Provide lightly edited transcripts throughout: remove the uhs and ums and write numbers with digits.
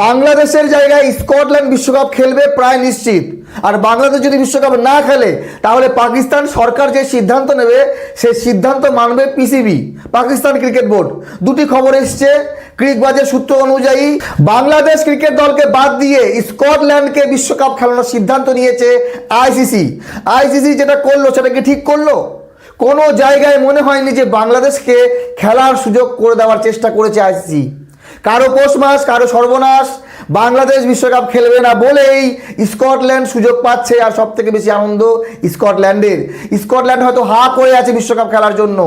বাংলাদেশের জায়গায় স্কটল্যান্ড বিশ্বকাপ খেলবে প্রায় নিশ্চিত। আর বাংলাদেশ যদি বিশ্বকাপ না খেলে তাহলে পাকিস্তান সরকার যে সিদ্ধান্ত নেবে সেই সিদ্ধান্ত মানবে পিসিবি, পাকিস্তান ক্রিকেট বোর্ড। দুটি খবর এসছে ক্রিকবাজের সূত্র অনুযায়ী। বাংলাদেশ ক্রিকেট দলকে বাদ দিয়ে স্কটল্যান্ডকে বিশ্বকাপ খেলানোর সিদ্ধান্ত নিয়েছে আইসিসি। আইসিসি যেটা করলো সেটা কি ঠিক করলো? কোনো জায়গায় মনে হয়নি যে বাংলাদেশকে খেলার সুযোগ করে দেওয়ার চেষ্টা করেছে আইসিসি। কারো পৌষ মাস, কারো সর্বনাশ। বাংলাদেশ বিশ্বকাপ খেলবে না বলেই স্কটল্যান্ড সুযোগ পাচ্ছে। আর সব থেকে বেশি আনন্দ স্কটল্যান্ডের। স্কটল্যান্ড হয়তো হা করে আছে বিশ্বকাপ খেলার জন্য।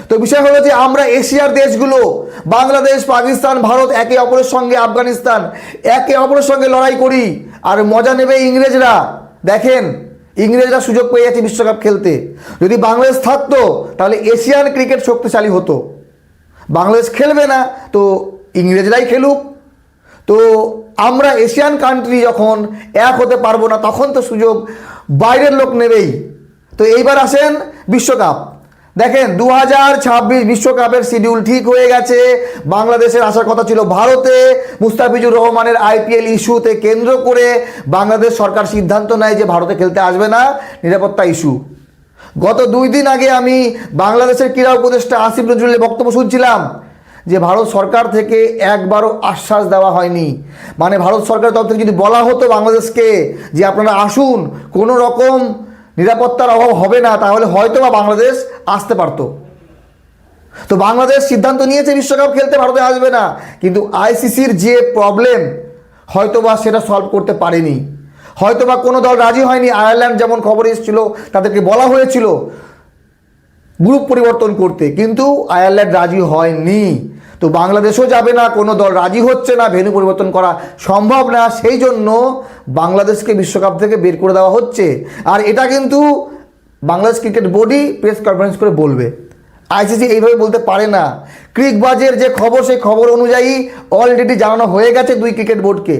তো বিষয় হলো যে আমরা এশিয়ার দেশগুলো বাংলাদেশ, পাকিস্তান, ভারত একে অপরের সঙ্গে, আফগানিস্তান একে অপরের সঙ্গে লড়াই করি। আর মজা নেবে ইংরেজরা। দেখেন ইংরেজরা সুযোগ পেয়ে যাচ্ছে বিশ্বকাপ খেলতে। যদি বাংলাদেশ থাকতো তাহলে এশিয়ান ক্রিকেট শক্তিশালী হতো। বাংলাদেশ খেলবে না তো ইংরেজরাই খেলুক। তো আমরা এশিয়ান কান্ট্রি যখন এক হতে পারবো না তখন তো সুযোগ বাইরের লোক নেবেই। তো এইবার আসেন বিশ্বকাপ। দেখেন 2026 বিশ্বকাপের শিডিউল ঠিক হয়ে গেছে। বাংলাদেশের আসার কথা ছিল ভারতে। মুস্তাফিজুর রহমানের আইপিএল ইস্যুতে কেন্দ্র করে বাংলাদেশ সরকার সিদ্ধান্ত নেয় যে ভারতে খেলতে আসবে না, নিরাপত্তা ইস্যু। গত 2 দিন আগে আমি বাংলাদেশের ক্রীড়া উপদেষ্টা আসিফ নজরুলের বক্তব্য শুনছিলাম যে ভারত সরকার থেকে একবারও আশ্বাস দেওয়া হয়নি। মানে ভারত সরকারের তরফ থেকে যদি বলা হতো বাংলাদেশকে যে আপনারা আসুন, কোনো রকম নিরাপত্তার অভাব হবে না, তাহলে হয়তো বা বাংলাদেশ আসতে পারতো। তো বাংলাদেশ সিদ্ধান্ত নিয়েছে বিশ্বকাপ খেলতে ভারতে আসবে না, কিন্তু আইসিসির যে প্রবলেম হয়তো বা সেটা সলভ করতে পারেনি। হয়তো বা কোনো দল রাজি হয়নি। আয়ারল্যান্ড যেমন খবর এসেছিল তাদেরকে বলা হয়েছিল গ্রুপ পরিবর্তন করতে, কিন্তু আয়ারল্যান্ড রাজি হয়নি। তো বাংলাদেশও যাবে না, কোনো দল রাজি হচ্ছে না, ভেন্যু পরিবর্তন করা সম্ভব না। সেই জন্য বাংলাদেশকে বিশ্বকাপ থেকে বের করে দেওয়া হচ্ছে। আর এটা কিন্তু বাংলাদেশ ক্রিকেট বোর্ডই প্রেস কনফারেন্স করে বলবে। আইসিসি এইভাবে বলতে পারে না। ক্রিকবাজের যে খবর সেই খবর অনুযায়ী অলরেডি জানানো হয়ে গেছে 2 ক্রিকেট বোর্ডকে।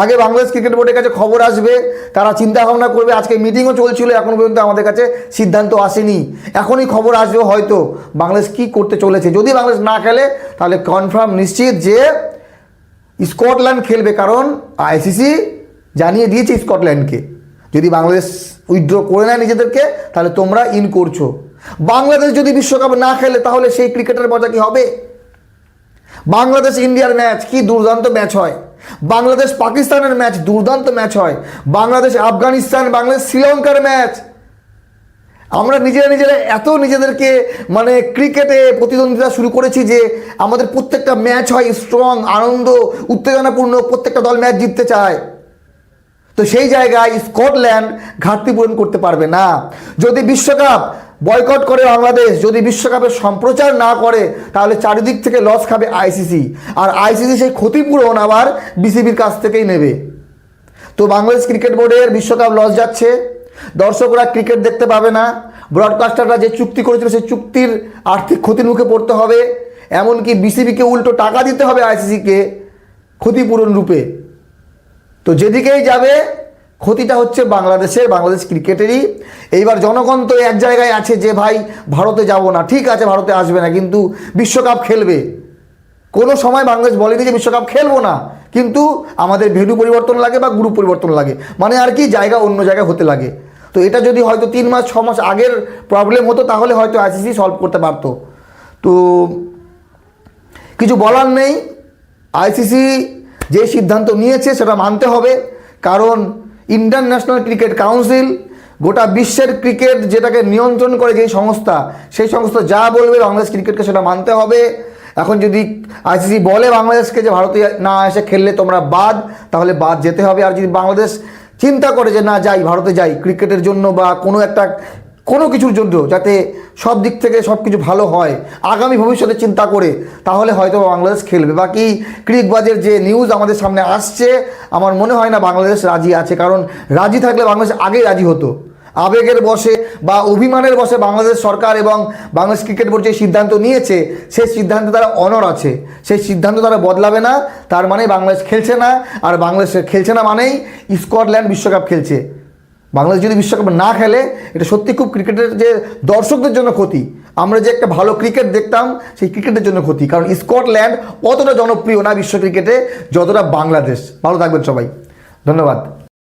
আগে বাংলাদেশ ক্রিকেট বোর্ডের কাছে খবর আসবে, তারা চিন্তা ভাবনা করবে। আজকে মিটিংও চলছিল, এখন পর্যন্ত আমাদের কাছে সিদ্ধান্ত আসেনি। এখনই খবর আসবে হয়তো বাংলাদেশ কি করতে চলেছে। যদি বাংলাদেশ না খেলে তাহলে কনফার্ম নিশ্চিত যে স্কটল্যান্ড খেলবে, কারণ আইসিসি জানিয়ে দিয়েছে স্কটল্যান্ডকে যদি বাংলাদেশ উইথড্র করে নেয় নিজেদেরকে তাহলে তোমরা ইন করছো। বাংলাদেশ যদি বিশ্বকাপ না খেলে তাহলে সেই ক্রিকেটের মজা কি হবে? বাংলাদেশ ইন্ডিয়ার ম্যাচ কি দুর্দান্ত ম্যাচ হয়, বাংলাদেশ পাকিস্তানের ম্যাচ দুর্দান্ত ম্যাচ হয়, বাংলাদেশ আফগানিস্তান, বাংলাদেশ শ্রীলঙ্কার ম্যাচ। আমরা নিজেরা এত নিজেদেরকে মানে ক্রিকেটে প্রতিদ্বন্দ্বিতা শুরু করেছি যে আমাদের প্রত্যেকটা ম্যাচ হয় স্ট্রং, আনন্দ, উত্তেজনাপূর্ণ। প্রত্যেকটা দল ম্যাচ জিততে চায়। তো সেই জায়গায় স্কটল্যান্ড ঘাটতি পূরণ করতে পারবে না। যদি বিশ্বকাপ বয়কট করে বাংলাদেশ, যদি বিশ্বকাপের সম্প্রচার না করে তাহলে চারিদিক থেকে লস খাবে আইসিসি। আর আইসিসি সেই ক্ষতিপূরণ আবার বিসিবির কাছ থেকেই নেবে। তো বাংলাদেশ ক্রিকেট বোর্ডের বিশ্বকাপ লস যাচ্ছে। দর্শকরা ক্রিকেট দেখতে পাবে না। ব্রডকাস্টাররা যে চুক্তি করেছিল সেই চুক্তির আর্থিক ক্ষতির মুখে পড়তে হবে। এমনকি বিসিবিকে উল্টো টাকা দিতে হবে আইসিসিকে ক্ষতিপূরণ রূপে। তো যেদিকেই যাবে ক্ষতিটা হচ্ছে বাংলাদেশের, বাংলাদেশ ক্রিকেটেরই। এইবার জনগণ তো এক জায়গায় আছে যে ভাই ভারতে যাব না, ঠিক আছে ভারতে আসবে না কিন্তু বিশ্বকাপ খেলবে। কোনো সময় বাংলাদেশ বলেনি যে বিশ্বকাপ খেলবো না, কিন্তু আমাদের ভেন্যু পরিবর্তন লাগে বা গ্রুপ পরিবর্তন লাগে, মানে আর কি জায়গা অন্য জায়গায় হতে লাগে। তো এটা যদি হয়তো 3 মাস 6 মাস আগের প্রবলেম হতো তাহলে হয়তো আইসিসি সলভ করতে পারতো। তো কিছু বলার নেই। আইসিসি যে সিদ্ধান্ত নিয়েছে সেটা মানতে হবে, কারণ ইন্টারন্যাশনাল ক্রিকেট কাউন্সিল গোটা বিশ্বের ক্রিকেট যেটাকে নিয়ন্ত্রণ করে যেই সংস্থা, সেই সংস্থা যা বলবে বাংলাদেশ ক্রিকেটকে সেটা মানতে হবে। এখন যদি আইসিসি বলে বাংলাদেশকে যে ভারতে না এসে খেললে তোমরা বাদ, তাহলে বাদ যেতে হবে। আর যদি বাংলাদেশ চিন্তা করে যে না যাই, ভারতে যাই ক্রিকেটের জন্য বা কোনো কিছুর জন্য, যাতে সব দিক থেকে সব কিছু ভালো হয় আগামী ভবিষ্যতে চিন্তা করে, তাহলে হয়তো বাংলাদেশ খেলবে। বাকি ক্রিকবাজের যে নিউজ আমাদের সামনে আসছে, আমার মনে হয় না বাংলাদেশ রাজি আছে। কারণ রাজি থাকলে বাংলাদেশ আগেই রাজি হতো। আবেগের বশে বা অভিমানের বশে বাংলাদেশ সরকার এবং বাংলাদেশ ক্রিকেট বোর্ড যে সিদ্ধান্ত নিয়েছে সেই সিদ্ধান্তে তারা অনড় আছে, সেই সিদ্ধান্ত তারা বদলাবে না। তার মানে বাংলাদেশ খেলছে না, আর বাংলাদেশ খেলছে না মানেই স্কটল্যান্ড বিশ্বকাপ খেলছে। বাংলাদেশ যদি বিশ্বকাপ না খেলে এটা সত্যি খুব ক্রিকেটের যে দর্শকদের জন্য ক্ষতি। আমরা যে একটা ভালো ক্রিকেট দেখতাম সেই ক্রিকেটের জন্য ক্ষতি, কারণ স্কটল্যান্ড অতটা জনপ্রিয় না বিশ্ব ক্রিকেটে যতটা বাংলাদেশ। ভালো থাকবেন সবাই, ধন্যবাদ।